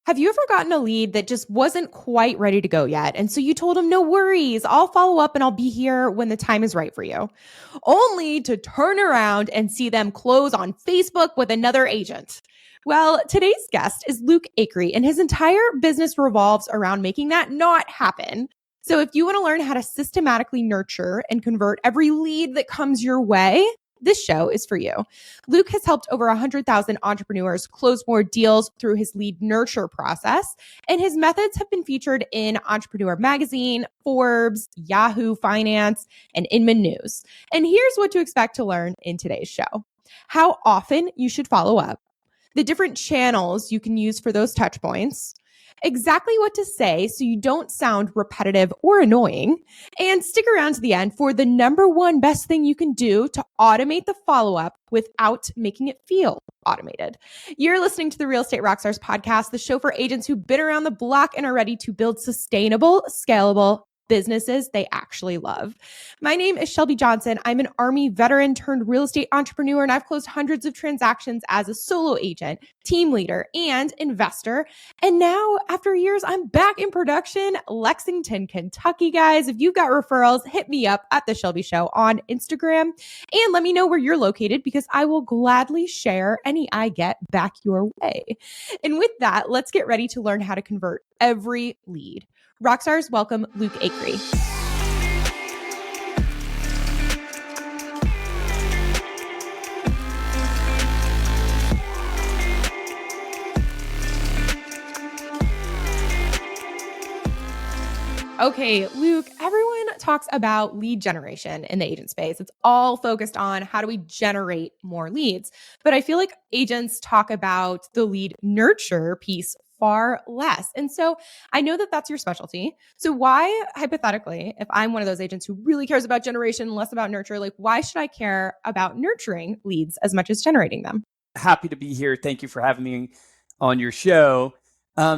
Have you ever gotten a lead that just wasn't quite ready to go yet? And so you told them, no worries, I'll follow up and I'll be here when the time is right for you, only to turn around and see them close on Facebook with another agent. Well, today's guest is Luke Acree, and his entire business revolves around making that not happen. So if you want to learn how to systematically nurture and convert every lead that comes your way, this show is for you. Luke has helped over 100,000 entrepreneurs close more deals through his lead nurture process, and his methods have been featured in Entrepreneur Magazine, Forbes, Yahoo Finance, and Inman News. And here's what to expect to learn in today's show: how often you should follow up, the different channels you can use for those touch points, exactly what to say so you don't sound repetitive or annoying, and stick around to the end for the number one best thing you can do to automate the follow-up without making it feel automated. You're listening to the Real Estate Rockstars podcast, the show for agents who've been around the block and are ready to build sustainable, scalable businesses they actually love. My name is Shelby Johnson. I'm an Army veteran turned real estate entrepreneur, and I've closed hundreds of transactions as a solo agent, team leader, and investor. And now, after years, I'm back in production, Lexington, Kentucky. Guys, if you've got referrals, hit me up at The Shelby Show on Instagram and let me know where you're located, because I will gladly share any I get back your way. And with that, let's get ready to learn how to convert every lead. Rockstars, welcome Luke Acree. Okay, Luke, everyone talks about lead generation in the agent space. It's all focused on how do we generate more leads. But I feel like agents talk about the lead nurture piece far less. And so I know that that's your specialty. So why, hypothetically, if I'm one of those agents who really cares about generation, less about nurture, like why should I care about nurturing leads as much as generating them? Happy to be here. Thank you for having me on your show.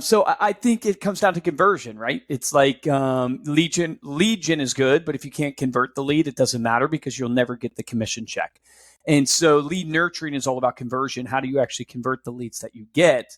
So I think it comes down to conversion, right? It's like lead gen is good, but if you can't convert the lead, it doesn't matter because you'll never get the commission check. And so lead nurturing is all about conversion. How do you actually convert the leads that you get?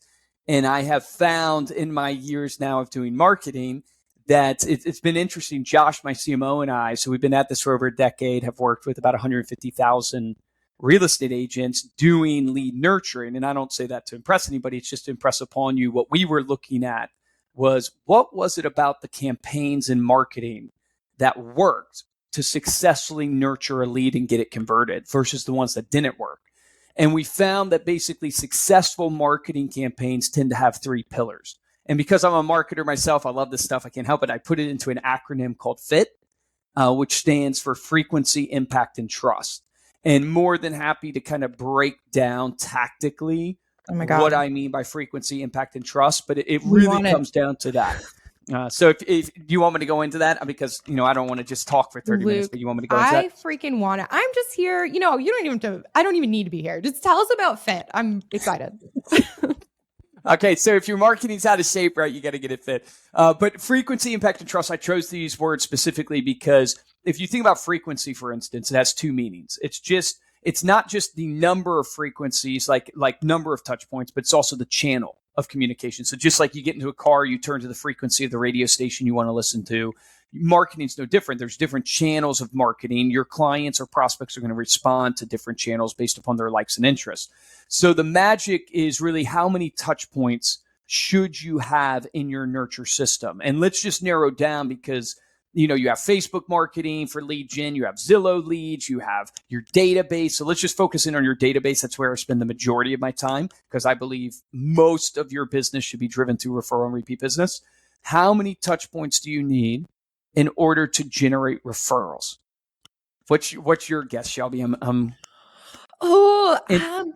And I have found in my years now of doing marketing that it's been interesting. Josh, my CMO, and I, so we've been at this for over a decade, have worked with about 150,000 real estate agents doing lead nurturing. And I don't say that to impress anybody. It's just to impress upon you what we were looking at was what was it about the campaigns and marketing that worked to successfully nurture a lead and get it converted versus the ones that didn't work. And we found that basically successful marketing campaigns tend to have three pillars. And because I'm a marketer myself, I love this stuff. I can't help it. I put it into an acronym called FIT, which stands for frequency, impact, and trust. And more than happy to kind of break down tactically what I mean by frequency, impact, and trust. But it really comes down to that. So if you want me to go into that, because, I don't want to just talk for 30 minutes, but you want me to go into that? I freaking want it. I'm just here. You don't even I don't even need to be here. Just tell us about FIT. I'm excited. Okay. So if your marketing's out of shape, right, you got to get it fit. But frequency, impact, and trust, I chose these words specifically because if you think about frequency, for instance, it has two meanings. It's not just the number of frequencies, like number of touch points, but it's also the channel of communication. So just like you get into a car, you turn to the frequency of the radio station you want to listen to. Marketing is no different. There's different channels of marketing. Your clients or prospects are going to respond to different channels based upon their likes and interests. So the magic is really how many touch points should you have in your nurture system? And let's just narrow down because you have Facebook marketing for lead gen, you have Zillow leads, you have your database. So let's just focus in on your database. That's where I spend the majority of my time because I believe most of your business should be driven through referral and repeat business. How many touch points do you need in order to generate referrals? What's your guess, Shelby? I'm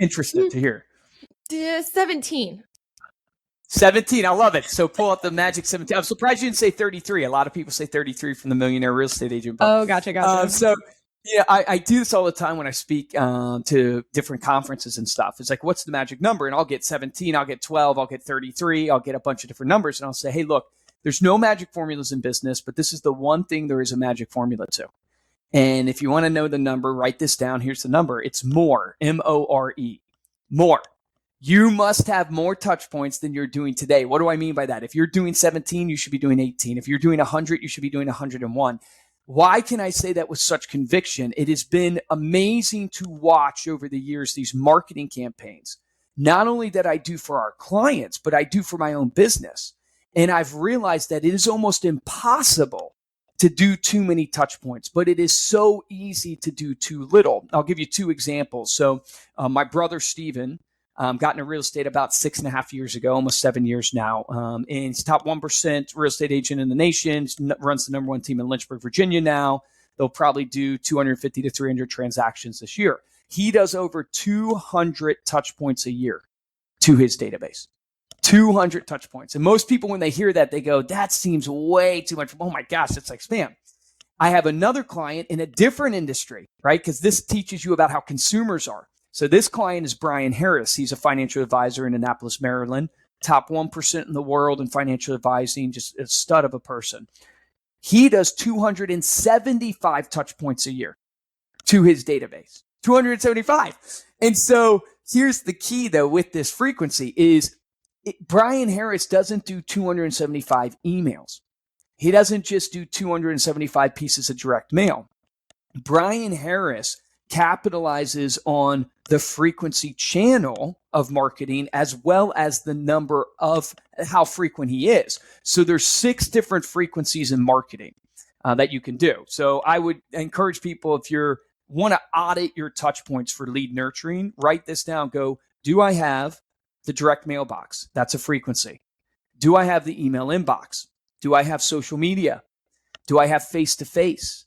interested to hear. 17. 17. I love it. So pull up the magic 17. I'm surprised you didn't say 33. A lot of people say 33 from the Millionaire Real Estate Agent book. Oh, gotcha. So yeah, I do this all the time when I speak to different conferences and stuff. It's like, what's the magic number? And I'll get 17, I'll get 12, I'll get 33, I'll get a bunch of different numbers. And I'll say, hey, look, there's no magic formulas in business, but this is the one thing there is a magic formula to. And if you want to know the number, write this down. Here's the number. It's more, M-O-R-E, more. You must have more touch points than you're doing today. What do I mean by that? If you're doing 17, you should be doing 18. If you're doing 100, you should be doing 101. Why can I say that with such conviction? It has been amazing to watch over the years these marketing campaigns, not only that I do for our clients, but I do for my own business. And I've realized that it is almost impossible to do too many touch points, but it is so easy to do too little. I'll give you two examples. So my brother, Steven, got into real estate about 6.5 years ago, almost 7 years now. And he's top 1% real estate agent in the nation, runs the number one team in Lynchburg, Virginia now. They'll probably do 250 to 300 transactions this year. He does over 200 touch points a year to his database. 200 touch points. And most people, when they hear that, they go, that seems way too much. Oh my gosh, it's like spam. I have another client in a different industry, right? Because this teaches you about how consumers are. So this client is Brian Harris. He's a financial advisor in Annapolis, Maryland, top 1% in the world in financial advising, just a stud of a person. He does 275 touch points a year to his database, 275. And so here's the key though with this frequency is Brian Harris doesn't do 275 emails. He doesn't just do 275 pieces of direct mail. Brian Harris capitalizes on the frequency channel of marketing as well as the number of how frequent he is. So there's 6 different frequencies in marketing that you can do. So I would encourage people, if you want to audit your touch points for lead nurturing, write this down. Go, do I have the direct mailbox? That's a frequency. Do I have the email inbox? Do I have social media? Do I have face-to-face?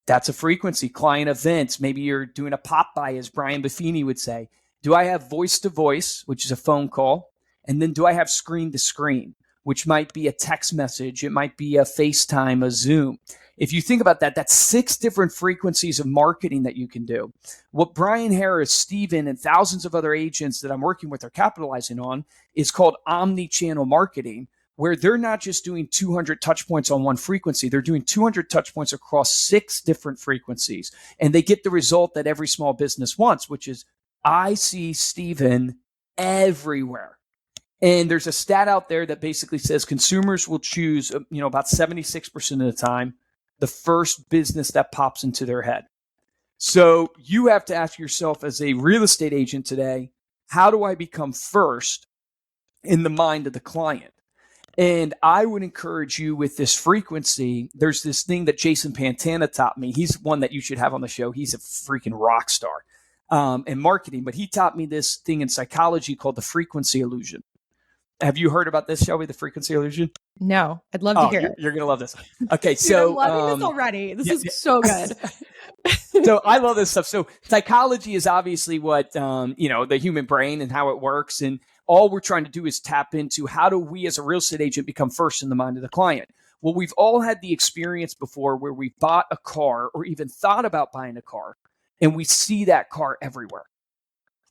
That's a frequency. Client events. Maybe you're doing a pop-by, as Brian Buffini would say. Do I have voice-to-voice, which is a phone call? And then do I have screen-to-screen, which might be a text message? It might be a FaceTime, a Zoom. If you think about that, that's 6 different frequencies of marketing that you can do. What Brian Harris, Steven, and thousands of other agents that I'm working with are capitalizing on is called omni-channel marketing, where they're not just doing 200 touch points on one frequency. They're doing 200 touch points across 6 different frequencies. And they get the result that every small business wants, which is, I see Steven everywhere. And there's a stat out there that basically says consumers will choose, about 76% of the time, the first business that pops into their head. So you have to ask yourself as a real estate agent today, how do I become first in the mind of the client? And I would encourage you with this frequency. There's this thing that Jason Pantana taught me. He's one that you should have on the show. He's a freaking rock star in marketing, but he taught me this thing in psychology called the frequency illusion. Have you heard about this, Shelby, the frequency illusion? No, I'd love to hear it. You're going to love this. Okay, so I'm loving this already. This is so good. So I love this stuff. So psychology is obviously what, the human brain and how it works. And all we're trying to do is tap into how do we as a real estate agent become first in the mind of the client? Well, we've all had the experience before where we bought a car or even thought about buying a car and we see that car everywhere.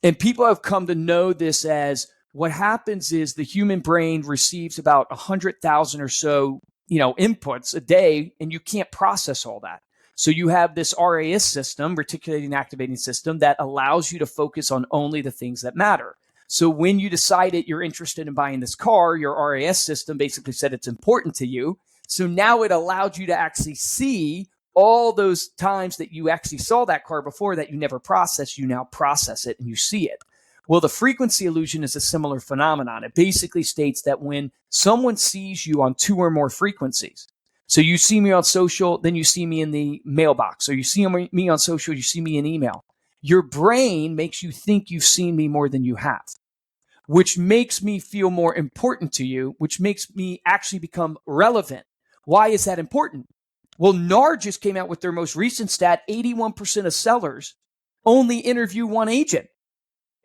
And people have come to know this as what happens is the human brain receives about 100,000 or so, inputs a day, and you can't process all that. So you have this RAS system, reticulating activating system, that allows you to focus on only the things that matter. So when you decided you're interested in buying this car, your RAS system basically said it's important to you. So now it allowed you to actually see all those times that you actually saw that car before that you never processed. You now process it and you see it. Well, the frequency illusion is a similar phenomenon. It basically states that when someone sees you on 2 or more frequencies, so you see me on social, then you see me in the mailbox, or you see me on social, you see me in email, your brain makes you think you've seen me more than you have, which makes me feel more important to you, which makes me actually become relevant. Why is that important? Well, NAR just came out with their most recent stat. 81% of sellers only interview one agent.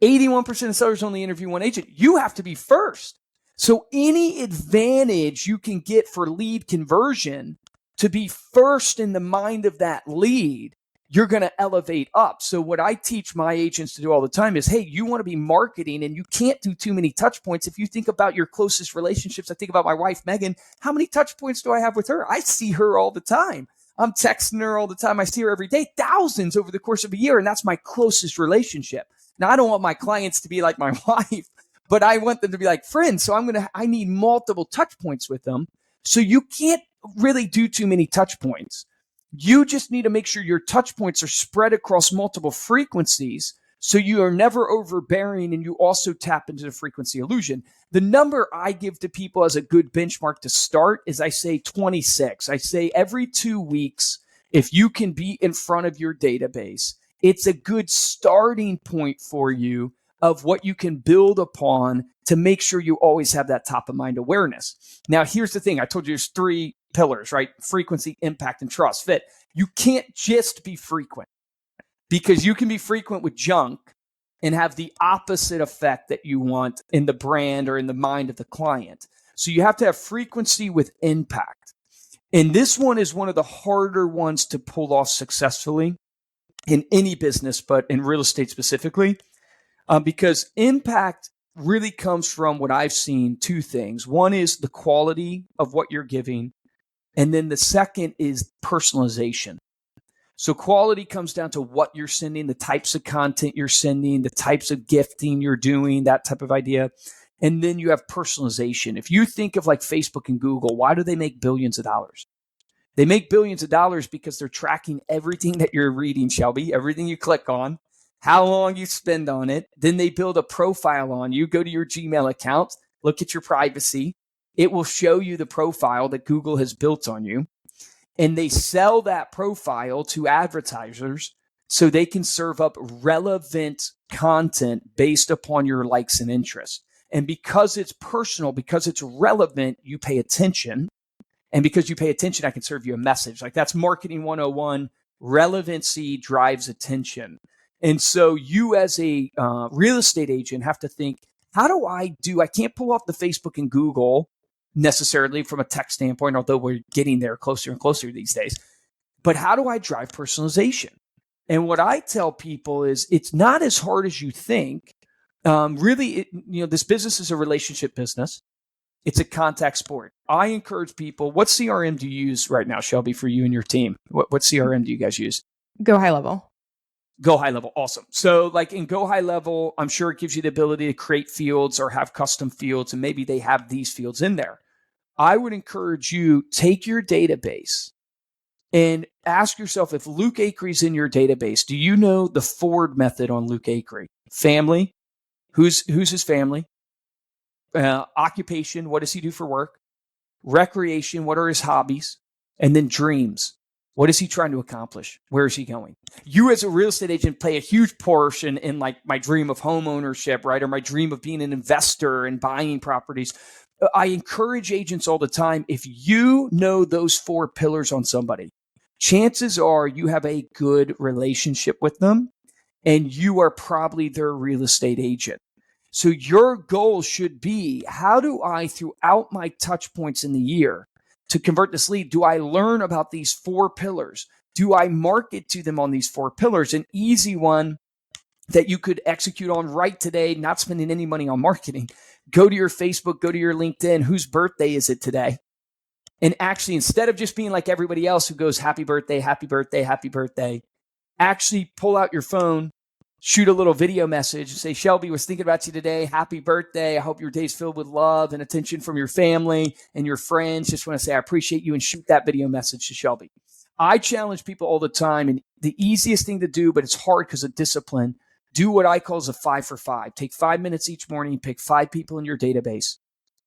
81% of sellers only interview one agent. You have to be first. So any advantage you can get for lead conversion to be first in the mind of that lead, you're going to elevate up. So what I teach my agents to do all the time is, hey, you want to be marketing and you can't do too many touch points. If you think about your closest relationships, I think about my wife, Megan, how many touch points do I have with her? I see her all the time. I'm texting her all the time. I see her every day, thousands over the course of a year. And that's my closest relationship. Now, I don't want my clients to be like my wife, but I want them to be like friends. So I need multiple touch points with them. So you can't really do too many touch points. You just need to make sure your touch points are spread across multiple frequencies so you are never overbearing and you also tap into the frequency illusion. The number I give to people as a good benchmark to start is I say 26. I say every 2 weeks, if you can be in front of your database, it's a good starting point for you of what you can build upon to make sure you always have that top of mind awareness. Now, here's the thing. I told you there's 3 pillars, right? Frequency, impact, and trust. Fit. You can't just be frequent, because you can be frequent with junk and have the opposite effect that you want in the brand or in the mind of the client. So you have to have frequency with impact. And this one is one of the harder ones to pull off successfully in any business, but in real estate specifically, because impact really comes from what I've seen 2 things. One is the quality of what you're giving. And then the second is personalization. So quality comes down to what you're sending, the types of content you're sending, the types of gifting you're doing, that type of idea. And then you have personalization. If you think of like Facebook and Google, why do they make billions of dollars? They make billions of dollars because they're tracking everything that you're reading, Shelby, everything you click on, how long you spend on it. Then they build a profile on you. Go to your Gmail account, look at your privacy. It will show you the profile that Google has built on you. And they sell that profile to advertisers so they can serve up relevant content based upon your likes and interests. And because it's personal, because it's relevant, you pay attention. And because you pay attention, I can serve you a message. Like, that's marketing 101. Relevancy drives attention. And so you as a real estate agent have to think, I can't pull off the Facebook and Google necessarily from a tech standpoint, although we're getting there closer and closer these days. But how do I drive personalization? And what I tell people is it's not as hard as you think. This business is a relationship business. It's a contact sport. I encourage people. What CRM do you use right now, Shelby, for you and your team? What CRM do you guys use? Go High Level. Go High Level. Awesome. So like in Go High Level, I'm sure it gives you the ability to create fields or have custom fields, and maybe they have these fields in there. I would encourage you, take your database and ask yourself, if Luke Acree is in your database, do you know the Ford method on Luke Acree? Family, who's his family? Occupation, what does he do for work? Recreation, what are his hobbies? And then dreams. What is he trying to accomplish? Where is he going? You as a real estate agent play a huge portion in like my dream of home ownership, right? Or my dream of being an investor and buying properties. I encourage agents all the time, if you know those 4 pillars on somebody, chances are you have a good relationship with them and you are probably their real estate agent. So your goal should be, how do I, throughout my touch points in the year to convert this lead, do I learn about these 4 pillars? Do I market to them on these 4 pillars? An easy one that you could execute on right today, not spending any money on marketing. Go to your Facebook, go to your LinkedIn. Whose birthday is it today? And actually, instead of just being like everybody else who goes, happy birthday, happy birthday, happy birthday, actually pull out your phone, shoot a little video message, say, Shelby was thinking about you today. Happy birthday. I hope your day's filled with love and attention from your family and your friends. Just want to say I appreciate you, and shoot that video message to Shelby. I challenge people all the time, and the easiest thing to do, but it's hard because of discipline, do what I call as a 5 for 5. Take 5 minutes each morning, pick 5 people in your database,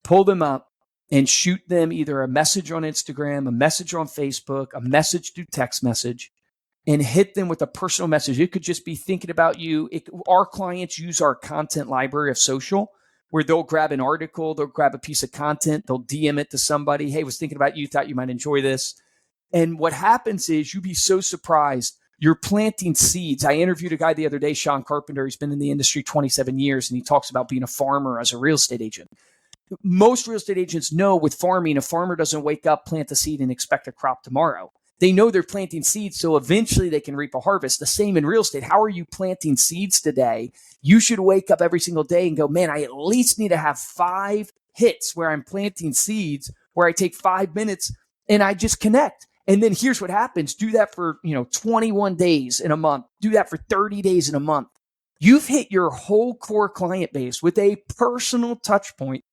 pull them up, and shoot them either a message on Instagram, a message on Facebook, a message through text message, and hit them with a personal message. It could just be thinking about you. Our clients use our content library of social, where they'll grab an article, they'll grab a piece of content, they'll DM it to somebody. Hey, was thinking about you, thought you might enjoy this. And what happens is you'd be so surprised. You're planting seeds. I interviewed a guy the other day, Sean Carpenter. He's been in the industry 27 years, and he talks about being a farmer as a real estate agent. Most real estate agents know with farming, a farmer doesn't wake up, plant a seed, and expect a crop tomorrow. They know they're planting seeds, so eventually they can reap a harvest. The same in real estate. How are you planting seeds today? You should wake up every single day and go, man, I at least need to have 5 hits where I'm planting seeds, where I take 5 minutes and I just connect. And then here's what happens. Do that for 21 days in a month. Do that for 30 days in a month. You've hit your whole core client base with a personal touch point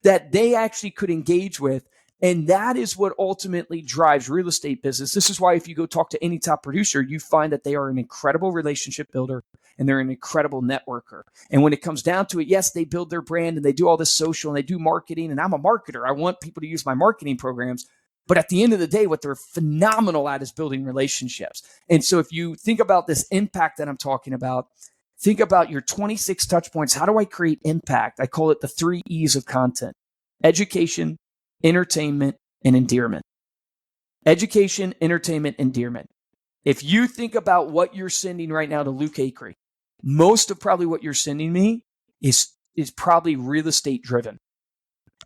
that they actually could engage with. And that is what ultimately drives real estate business. This is why if you go talk to any top producer, you find that they are an incredible relationship builder and they're an incredible networker. And when it comes down to it, yes, they build their brand and they do all this social and they do marketing. And I'm a marketer. I want people to use my marketing programs. But at the end of the day, what they're phenomenal at is building relationships. And so if you think about this impact that I'm talking about, think about your 26 touch points. How do I create impact? I call it the 3 E's of content: education, entertainment, and endearment. Education, entertainment, endearment. If you think about what you're sending right now to Luke Acree, most of probably what you're sending me is probably real estate driven.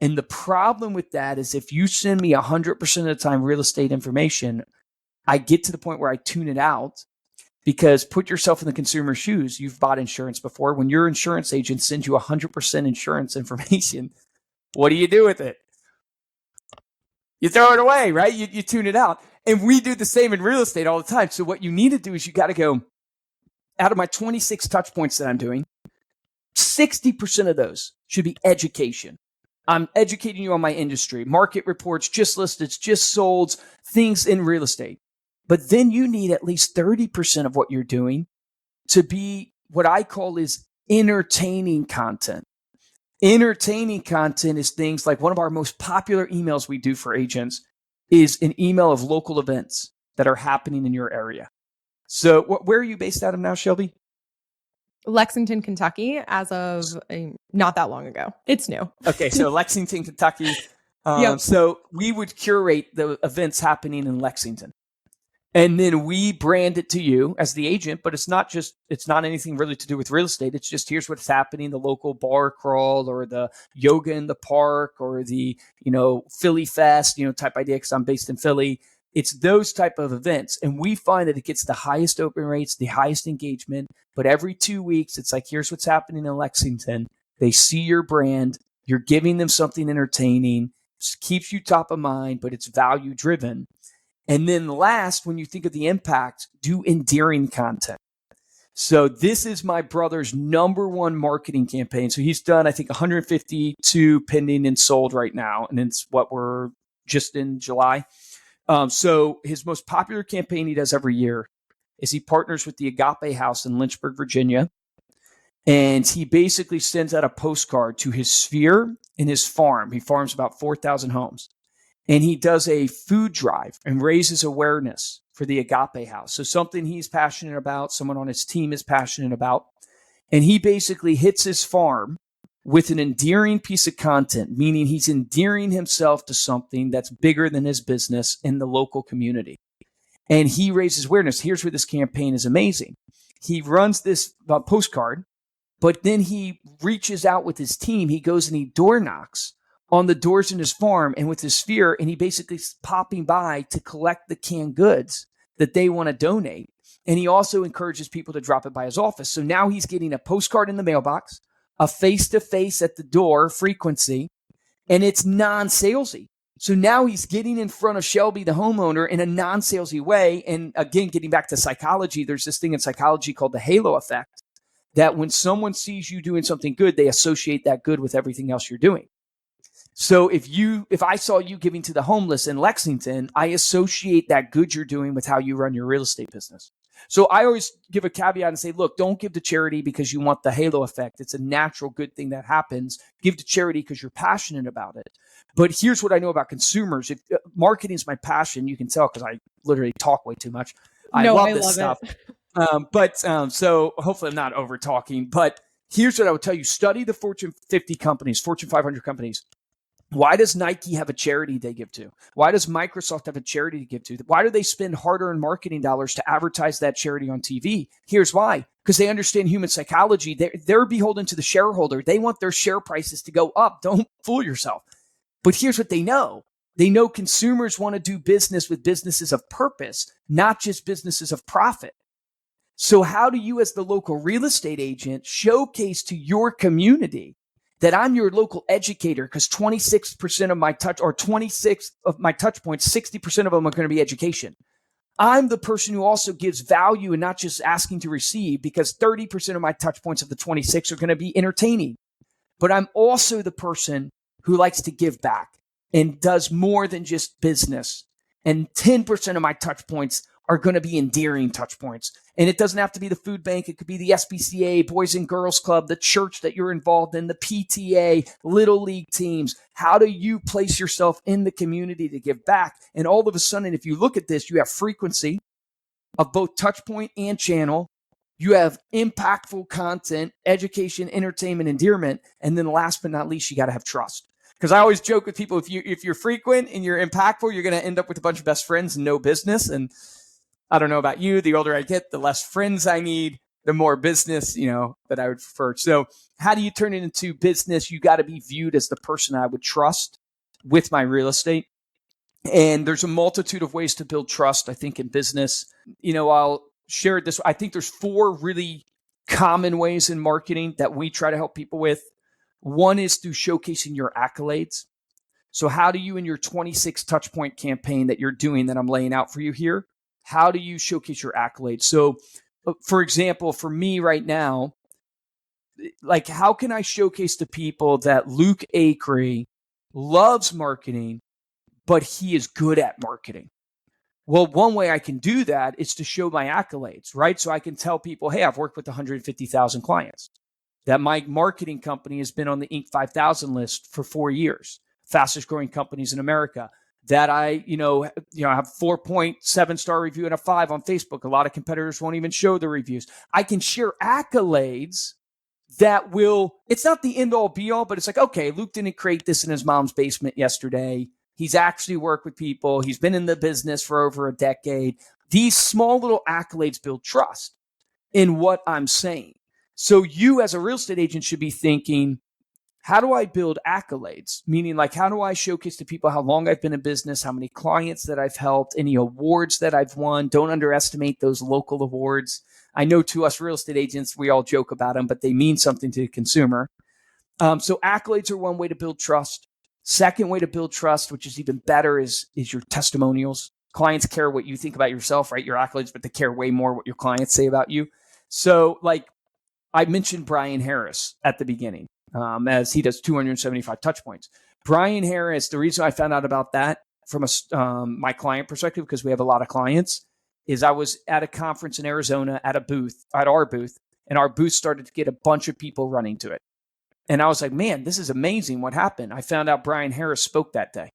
And the problem with that is if you send me 100% of the time real estate information, I get to the point where I tune it out. Because put yourself in the consumer's shoes. You've bought insurance before. When your insurance agent sends you 100% insurance information, what do you do with it? You throw it away, right? You tune it out. And we do the same in real estate all the time. So what you need to do is you got to go, out of my 26 touch points that I'm doing, 60% of those should be education. I'm educating you on my industry, market reports, just listeds, just solds, things in real estate. But then you need at least 30% of what you're doing to be what I call is entertaining content. Entertaining content is things like one of our most popular emails we do for agents is an email of local events that are happening in your area. So where are you based out of now, Shelby? Lexington, Kentucky, as of not that long ago. It's new. Okay, so Lexington, Kentucky. Yep. So we would curate the events happening in Lexington. And then we brand it to you as the agent, but it's not anything really to do with real estate. It's just, here's what's happening, the local bar crawl or the yoga in the park or the, Philly Fest, type idea, because I'm based in Philly. It's those type of events. And we find that it gets the highest open rates, the highest engagement. But every 2 weeks, it's like, here's what's happening in Lexington. They see your brand. You're giving them something entertaining. It keeps you top of mind, but it's value driven. And then last, when you think of the impact, do endearing content. So this is my brother's number one marketing campaign. So he's done, I think, 152 pending and sold right now. And it's what we're just in July. So his most popular campaign he does every year is he partners with the Agape House in Lynchburg, Virginia. And he basically sends out a postcard to his sphere and his farm. He farms about 4,000 homes. And he does a food drive and raises awareness for the Agape House. So something he's passionate about, someone on his team is passionate about. And he basically hits his farm with an endearing piece of content, meaning he's endearing himself to something that's bigger than his business in the local community. And he raises awareness. Here's where this campaign is amazing. He runs this postcard, but then he reaches out with his team. He goes and he door knocks on the doors in his farm and with his sphere, and he basically is popping by to collect the canned goods that they want to donate. And he also encourages people to drop it by his office. So now he's getting a postcard in the mailbox, a face-to-face at the door frequency, and it's non-salesy. So now he's getting in front of Shelby, the homeowner, in a non-salesy way. And again, getting back to psychology, there's this thing in psychology called the halo effect, that when someone sees you doing something good, they associate that good with everything else you're doing. So if I saw you giving to the homeless in Lexington, I associate that good you're doing with how you run your real estate business. So I always give a caveat and say, look, don't give to charity because you want the halo effect. It's a natural good thing that happens. Give to charity because you're passionate about it. But here's what I know about consumers. If marketing is my passion, you can tell because I literally talk way too much. I love this stuff. So hopefully I'm not over talking. But here's what I would tell you. Study the Fortune 50 companies, Fortune 500 companies. Why does Nike have a charity they give to? Why does Microsoft have a charity to give to? Why do they spend hard-earned marketing dollars to advertise that charity on TV? Here's why. Because they understand human psychology. They're beholden to the shareholder. They want their share prices to go up. Don't fool yourself. But here's what they know. They know consumers want to do business with businesses of purpose, not just businesses of profit. So how do you, as the local real estate agent, showcase to your community that I'm your local educator? Because 26% of my 26 of my touch points, 60% of them are going to be education. I'm the person who also gives value and not just asking to receive, because 30% of my touch points of the 26 are going to be entertaining. But I'm also the person who likes to give back and does more than just business. And 10% of my touch points are going to be endearing touch points. And it doesn't have to be the food bank. It could be the SPCA, Boys and Girls Club, the church that you're involved in, the PTA, little league teams. How do you place yourself in the community to give back? And all of a sudden, if you look at this, you have frequency of both touch point and channel. You have impactful content, education, entertainment, endearment. And then last but not least, you got to have trust. Because I always joke with people, if you're frequent and you're impactful, you're going to end up with a bunch of best friends and no business. And I don't know about you, the older I get, the less friends I need, the more business, that I would prefer. So how do you turn it into business? You got to be viewed as the person I would trust with my real estate. And there's a multitude of ways to build trust, I think, in business. I'll share this. I think there's 4 really common ways in marketing that we try to help people with. One is through showcasing your accolades. So how do you, in your 26 touch point campaign that you're doing that I'm laying out for you here, how do you showcase your accolades? So for example, for me right now, like, how can I showcase to people that Luke Acree loves marketing, but he is good at marketing? Well, one way I can do that is to show my accolades, right? So I can tell people, hey, I've worked with 150,000 clients, that my marketing company has been on the Inc. 5000 list for 4 years, fastest growing companies in America, that I have 4.7 star review and a 5 on Facebook. A lot of competitors won't even show the reviews. I can share accolades that it's not the end all be all, but it's like, okay, Luke didn't create this in his mom's basement yesterday. He's actually worked with people. He's been in the business for over a decade. These small little accolades build trust in what I'm saying. So you as a real estate agent should be thinking, how do I build accolades? Meaning, like, how do I showcase to people how long I've been in business, how many clients that I've helped, any awards that I've won. Don't underestimate those local awards. I know to us real estate agents, we all joke about them, but they mean something to the consumer. So accolades are one way to build trust. Second way to build trust, which is even better, is your testimonials. Clients care what you think about yourself, right? Your accolades, but they care way more what your clients say about you. So, like, I mentioned Brian Harris at the beginning, as he does 275 touch points. Brian Harris, the reason I found out about that from my client perspective, because we have a lot of clients, is I was at a conference in Arizona at our booth, and our booth started to get a bunch of people running to it. And I was like, man, this is amazing. What happened? I found out Brian Harris spoke that day.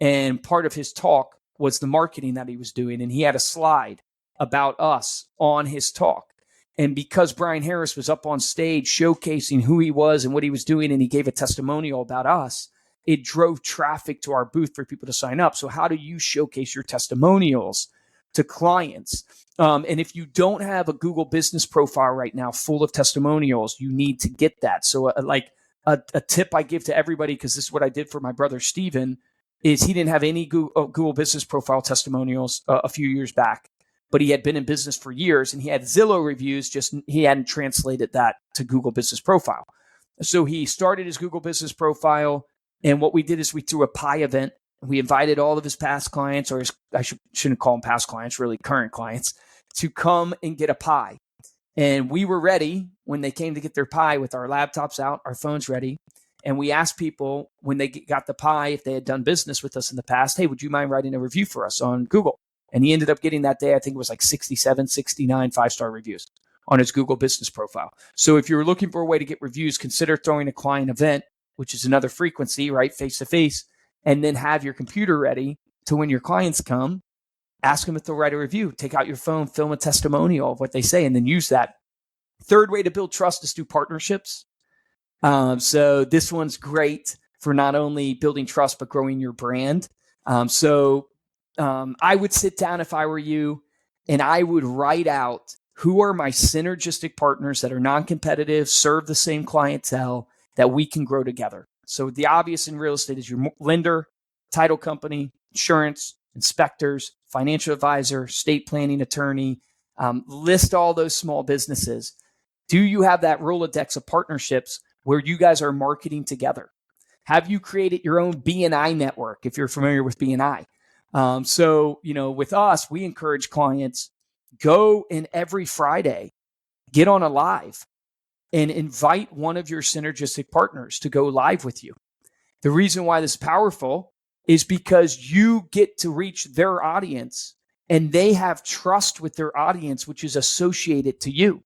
And part of his talk was the marketing that he was doing. And he had a slide about us on his talk. And because Brian Harris was up on stage showcasing who he was and what he was doing, and he gave a testimonial about us, it drove traffic to our booth for people to sign up. So how do you showcase your testimonials to clients? And if you don't have a Google business profile right now full of testimonials, you need to get that. So a tip I give to everybody, because this is what I did for my brother, Steven, is he didn't have any Google business profile testimonials a few years back, but he had been in business for years and he had Zillow reviews, just he hadn't translated that to Google business profile. So he started his Google business profile. And what we did is we threw a pie event. We invited all of his past clients, or shouldn't call them past clients, really current clients, to come and get a pie. And we were ready when they came to get their pie with our laptops out, our phones ready. And we asked people when they got the pie, if they had done business with us in the past, hey, would you mind writing a review for us on Google? And he ended up getting that day, I think it was like 67, 69 5-star reviews on his Google business profile. So if you're looking for a way to get reviews, consider throwing a client event, which is another frequency, right? Face to face. And then have your computer ready to, when your clients come, ask them if they'll write a review. Take out your phone, film a testimonial of what they say, and then use that. Third way to build trust is through partnerships. So this one's great for not only building trust, but growing your brand. I would sit down if I were you, and I would write out who are my synergistic partners that are non-competitive, serve the same clientele, that we can grow together. So the obvious in real estate is your lender, title company, insurance, inspectors, financial advisor, estate planning attorney. List all those small businesses. Do you have that Rolodex of partnerships where you guys are marketing together? Have you created your own BNI network, if you're familiar with BNI? So, with us, we encourage clients, go in every Friday, get on a live and invite one of your synergistic partners to go live with you. The reason why this is powerful is because you get to reach their audience and they have trust with their audience, which is associated to you.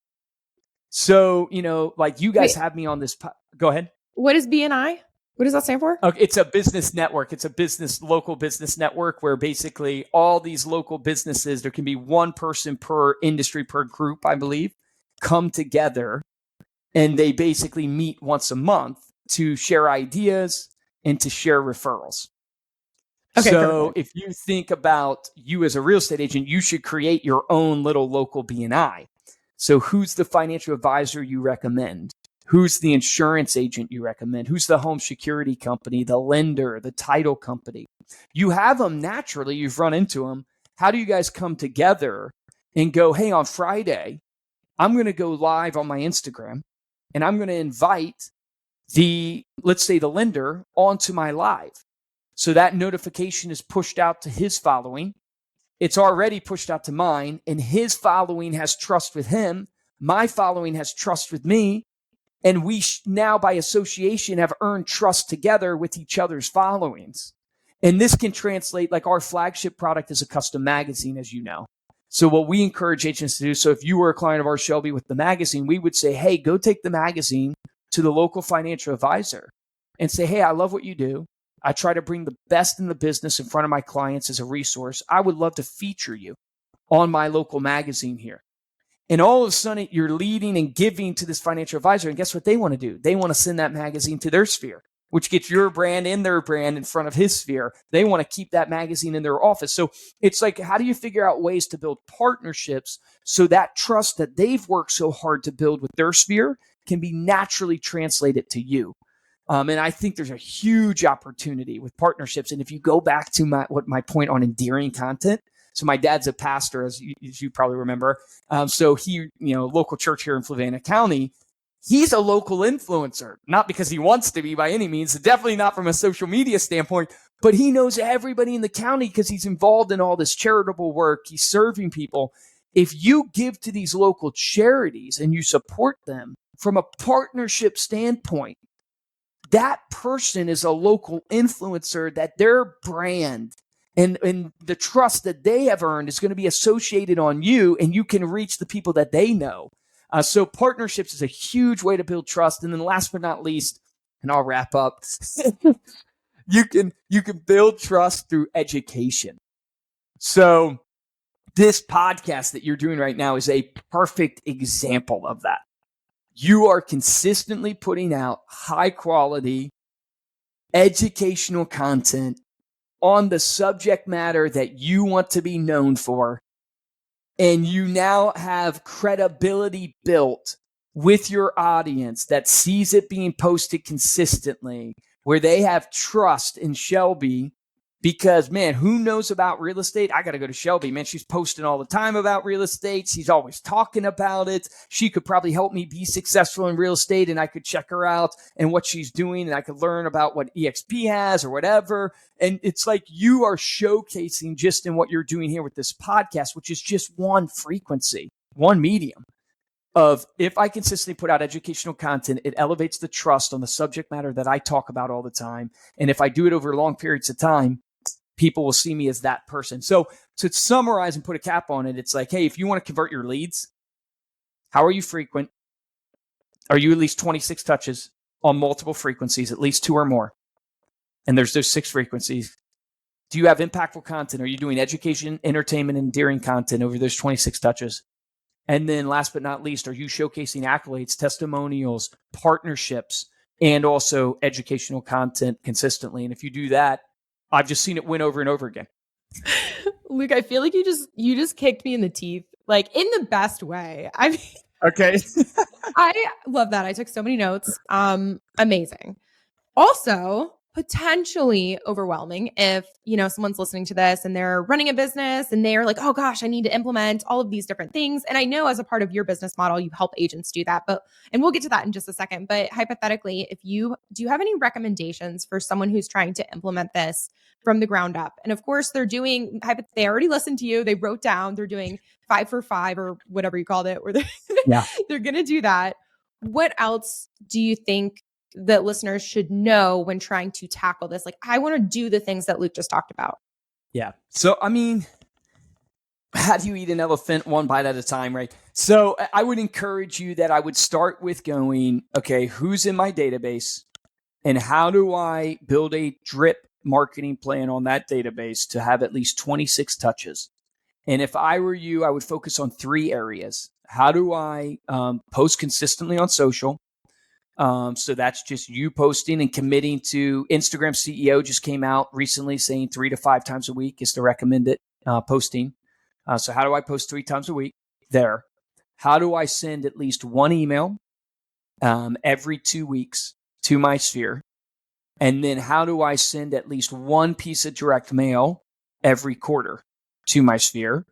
So, like you guys have me on this. Go ahead. What is BNI? What does that stand for? Okay, it's a business network. It's a local business network where basically all these local businesses, there can be one person per industry, per group, I believe, come together and they basically meet once a month to share ideas and to share referrals. Okay, so perfect. If you think about you as a real estate agent, you should create your own little local BNI. So who's the financial advisor you recommend? Who's the insurance agent you recommend? Who's the home security company, the lender, the title company? You have them naturally. You've run into them. How do you guys come together and go, hey, on Friday, I'm going to go live on my Instagram and I'm going to invite let's say the lender onto my live. So that notification is pushed out to his following. It's already pushed out to mine, and his following has trust with him. My following has trust with me. And we now, by association, have earned trust together with each other's followings. And this can translate, like our flagship product is a custom magazine, as you know. So what we encourage agents to do, so if you were a client of ours, Shelby, with the magazine, we would say, hey, go take the magazine to the local financial advisor and say, hey, I love what you do. I try to bring the best in the business in front of my clients as a resource. I would love to feature you on my local magazine here. And all of a sudden, you're leading and giving to this financial advisor. And guess what they want to do? They want to send that magazine to their sphere, which gets your brand and their brand in front of his sphere. They want to keep that magazine in their office. So it's like, how do you figure out ways to build partnerships so that trust that they've worked so hard to build with their sphere can be naturally translated to you? And I think there's a huge opportunity with partnerships. And if you go back to my point on endearing content, so my dad's a pastor, as you probably remember. So he, local church here in Fluvanna County, he's a local influencer, not because he wants to be by any means, definitely not from a social media standpoint, but he knows everybody in the county because he's involved in all this charitable work. He's serving people. If you give to these local charities and you support them from a partnership standpoint, that person is a local influencer that their brand and the trust that they have earned is going to be associated on you, and you can reach the people that they know. So partnerships is a huge way to build trust. And then last but not least, and I'll wrap up, you can build trust through education. So this podcast that you're doing right now is a perfect example of that. You are consistently putting out high quality educational content on the subject matter that you want to be known for. And you now have credibility built with your audience that sees it being posted consistently, where they have trust in Shelby. Because, man, who knows about real estate? I got to go to Shelby, man. She's posting all the time about real estate. She's always talking about it. She could probably help me be successful in real estate, and I could check her out and what she's doing, and I could learn about what EXP has or whatever. And it's like you are showcasing just in what you're doing here with this podcast, which is just one frequency, one medium of, if I consistently put out educational content, it elevates the trust on the subject matter that I talk about all the time. And if I do it over long periods of time, people will see me as that person. So to summarize and put a cap on it, it's like, hey, if you want to convert your leads, how are you frequent? Are you at least 26 touches on multiple frequencies, at least 2 or more? And there's those 6 frequencies. Do you have impactful content? Are you doing education, entertainment, endearing content over those 26 touches? And then last but not least, are you showcasing accolades, testimonials, partnerships, and also educational content consistently? And if you do that, I've just seen it win over and over again. Luke, I feel like you just kicked me in the teeth, like in the best way. I mean, okay. I love that. I took so many notes. Amazing. Also, potentially overwhelming if, someone's listening to this and they're running a business and they're like, oh gosh, I need to implement all of these different things. And I know as a part of your business model, you help agents do that, and we'll get to that in just a second. But hypothetically, do you have any recommendations for someone who's trying to implement this from the ground up? And of course they already listened to you. They wrote down, they're doing 5 for 5 or whatever you called it, where they're going to do that. What else do you think that listeners should know when trying to tackle this? Like, I want to do the things that Luke just talked about. Yeah. So, how do you eat an elephant one bite at a time, right? So I would encourage you that I would start with going, okay, who's in my database and how do I build a drip marketing plan on that database to have at least 26 touches? And if I were you, I would focus on 3 areas. How do I post consistently on social? So that's just you posting and committing to. Instagram CEO just came out recently saying 3 to 5 times a week is the recommended posting. So how do I post 3 times a week there? How do I send at least 1 email every 2 weeks to my sphere? And then how do I send at least 1 piece of direct mail every quarter to my sphere?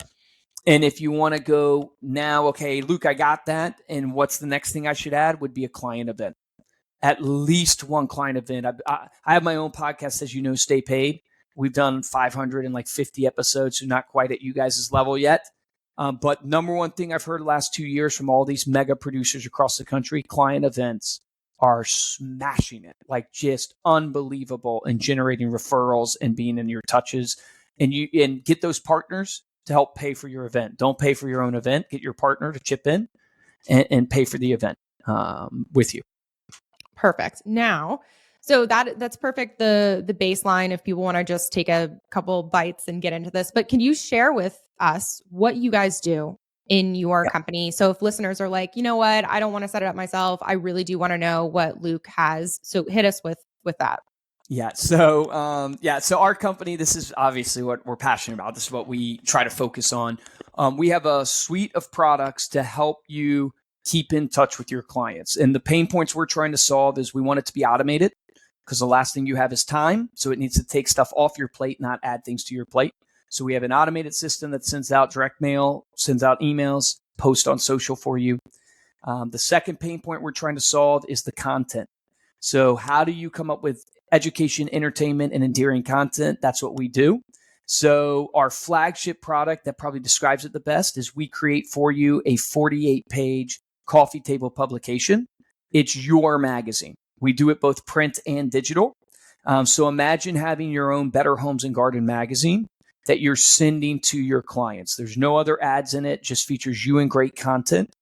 And if you want to go now, okay, Luke, I got that. And what's the next thing I should add would be a client event. At least 1 client event. I have my own podcast, as you know, Stay Paid. We've done 550 episodes, so not quite at you guys' level yet. But number one thing I've heard the last 2 years from all these mega producers across the country, client events are smashing it, like just unbelievable in generating referrals and being in your touches. And get those partners to help pay for your event. Don't pay for your own event. Get your partner to chip in and pay for the event with you. Perfect. Now, so that's perfect. The baseline, if people want to just take a couple bites and get into this, but can you share with us what you guys do in your company? So if listeners are like, you know what, I don't want to set it up myself, I really do want to know what Luke has. So hit us with that. Yeah. So, so our company, this is obviously what we're passionate about. This is what we try to focus on. We have a suite of products to help you keep in touch with your clients. And the pain points we're trying to solve is we want it to be automated because the last thing you have is time. So it needs to take stuff off your plate, not add things to your plate. So we have an automated system that sends out direct mail, sends out emails, post on social for you. The second pain point we're trying to solve is the content. So how do you come up with education, entertainment, and endearing content? That's what we do. So our flagship product that probably describes it the best is we create for you a 48-page coffee table publication. It's your magazine. We do it both print and digital. So imagine having your own Better Homes and Garden magazine that you're sending to your clients. There's no other ads in it, just features you and great content.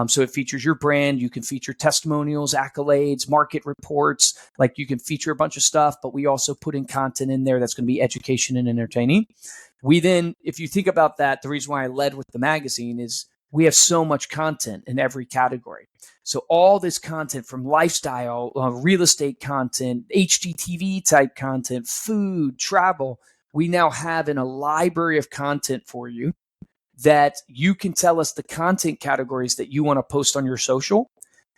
So it features your brand. You can feature testimonials, accolades, market reports. Like you can feature a bunch of stuff, but we also put in content in there that's going to be education and entertaining. We then, if you think about that, the reason why I led with the magazine is we have so much content in every category. So all this content from lifestyle, real estate content, HGTV type content, food, travel, we now have in a library of content for you that you can tell us the content categories that you want to post on your social.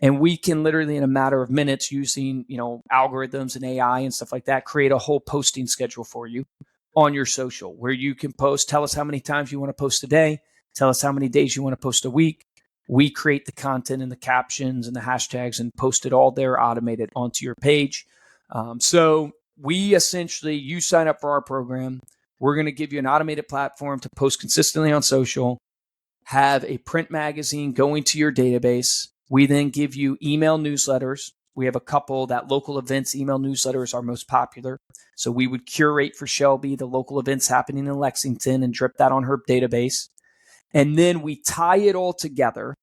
And we can literally in a matter of minutes using, algorithms and AI and stuff like that, create a whole posting schedule for you on your social where you can post, tell us how many times you want to post a day, tell us how many days you want to post a week. We create the content and the captions and the hashtags and post it all there automated onto your page. So we essentially, you sign up for our program. We're going to give you an automated platform to post consistently on social, have a print magazine going to your database. We then give you email newsletters. We have a couple that local events email newsletters are most popular. So we would curate for Shelby the local events happening in Lexington and drip that on her database. And then we tie it all together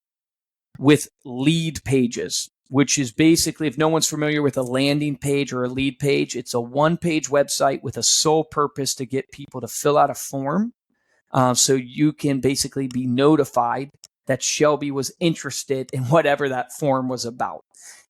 with lead pages, which is basically, if no one's familiar with a landing page or a lead page, it's a 1-page website with a sole purpose to get people to fill out a form. So you can basically be notified that Shelby was interested in whatever that form was about.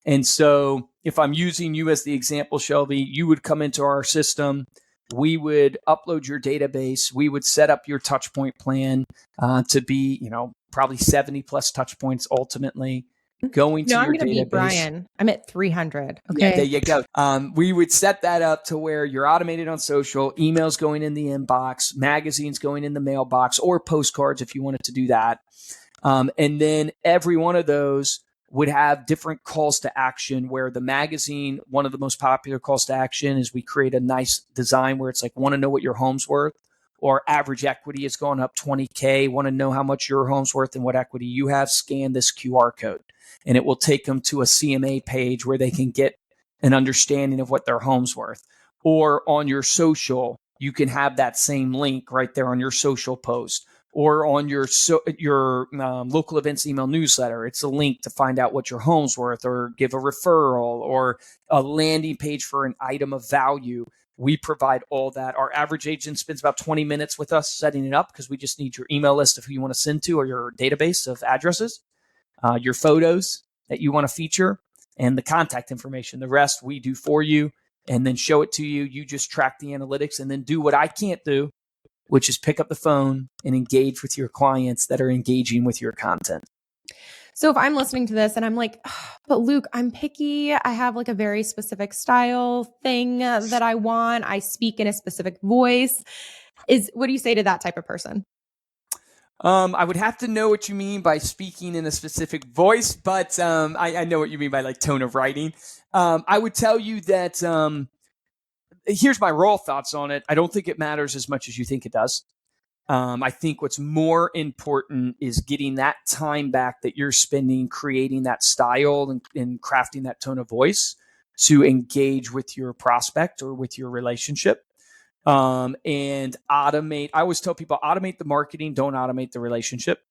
And so if I'm using you as the example, Shelby, you would come into our system. We would upload your database. We would set up your touch point plan to be, probably 70 plus touch points ultimately. going to I'm your going to beat database. Brian. I'm at 300. Yeah, Okay. there you go. We would set that up to where you're automated on social, emails going in the inbox, magazines going in the mailbox, or postcards if you wanted to do that. And then every one of those would have different calls to action, where the magazine, one of the most popular calls to action is we create a nice design where it's like, want to know what your home's worth, or average equity has gone up 20K, want to know how much your home's worth and what equity you have, scan this QR code. And it will take them to a CMA page where they can get an understanding of what their home's worth. Or on your social, you can have that same link right there on your social post, or on your local events email newsletter. It's a link to find out what your home's worth, or give a referral, or a landing page for an item of value. We provide all that. Our average agent spends about 20 minutes with us setting it up, because we just need your email list of who you want to send to, or your database of addresses, your photos that you want to feature, and the contact information. The rest we do for you and then show it to you. You just track the analytics and then do what I can't do, which is pick up the phone and engage with your clients that are engaging with your content. So if I'm listening to this and I'm like, oh, but Luke, I'm picky. I have like a very specific style thing that I want. I speak in a specific voice. What do you say to that type of person? I would have to know what you mean by speaking in a specific voice, but I know what you mean by like tone of writing. I would tell you that here's my raw thoughts on it. I don't think it matters as much as you think it does. I think what's more important is getting that time back that you're spending creating that style and crafting that tone of voice to engage with your prospect or with your relationship. And automate. I always tell people, automate the marketing, don't automate the relationship.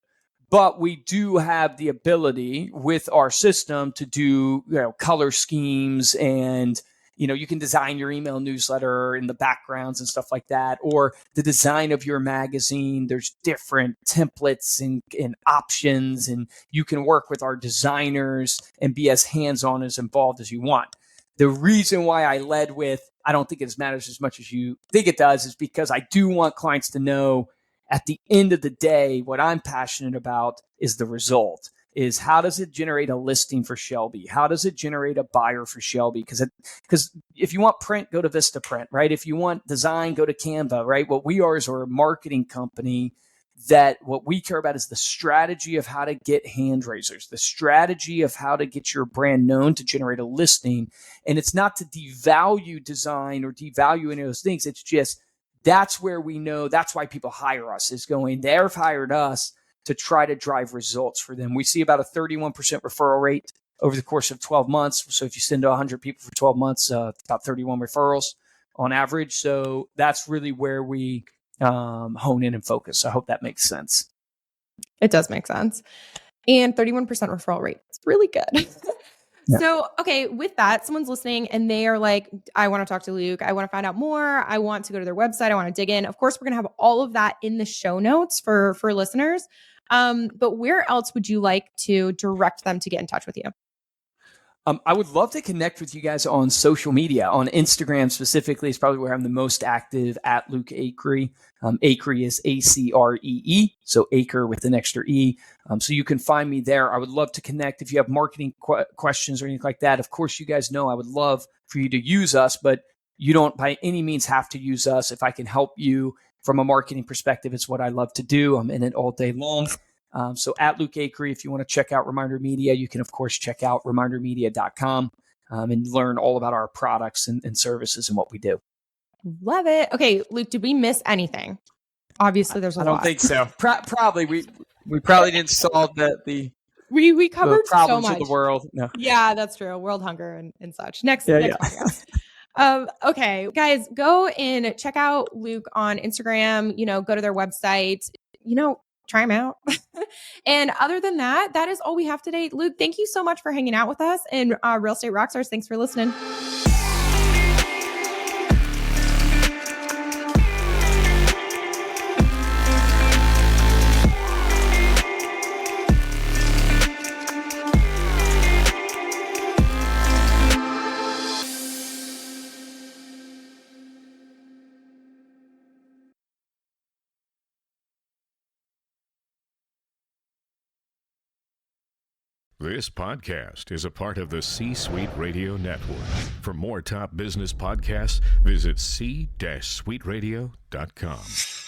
But we do have the ability with our system to do, color schemes, and you can design your email newsletter in the backgrounds and stuff like that, or the design of your magazine. There's different templates and options, and you can work with our designers and be as hands-on, as involved as you want. The reason why I led with, I don't think it matters as much as you think it does, is because I do want clients to know at the end of the day, what I'm passionate about is the result. Is how does it generate a listing for Shelby? How does it generate a buyer for Shelby? Because if you want print, go to Vistaprint, right? If you want design, go to Canva, right? What we are is we're a marketing company that what we care about is the strategy of how to get hand raisers, the strategy of how to get your brand known to generate a listing. And it's not to devalue design or devalue any of those things. It's just, that's where we know, that's why people hire us, is going, they've hired us to try to drive results for them. We see about a 31% referral rate over the course of 12 months. So if you send to 100 people for 12 months, about 31 referrals on average. So that's really where we hone in and focus. I hope that makes sense. It does make sense. And 31% referral rate. It's really good. Yeah. So, okay, with that, someone's listening and they are like, I want to talk to Luke. I want to find out more. I want to go to their website. I want to dig in. Of course, we're going to have all of that in the show notes for listeners. But where else would you like to direct them to get in touch with you? I would love to connect with you guys on social media. On Instagram specifically is probably where I'm the most active, at Luke Acree. Acree is Acree, so Acre with an extra E. So you can find me there. I would love to connect. If you have marketing questions or anything like that, of course, you guys know I would love for you to use us, but you don't by any means have to use us. If I can help you from a marketing perspective, it's what I love to do. I'm in it all day long. So at Luke Acree, if you want to check out ReminderMedia, you can, of course, check out remindermedia.com and learn all about our products and services and what we do. Love it. Okay, Luke, did we miss anything? Obviously, there's a lot. I don't think so. Probably we probably didn't solve we covered the problems so much of the world. No. Yeah, that's true. World hunger and such. Next Yeah. podcast. Okay, guys, go and check out Luke on Instagram. Go to their website. Try them out. And other than that, that is all we have today. Luke, thank you so much for hanging out with us. And Real Estate Rockstars, thanks for listening. This podcast is a part of the C-Suite Radio Network. For more top business podcasts, visit c-suiteradio.com.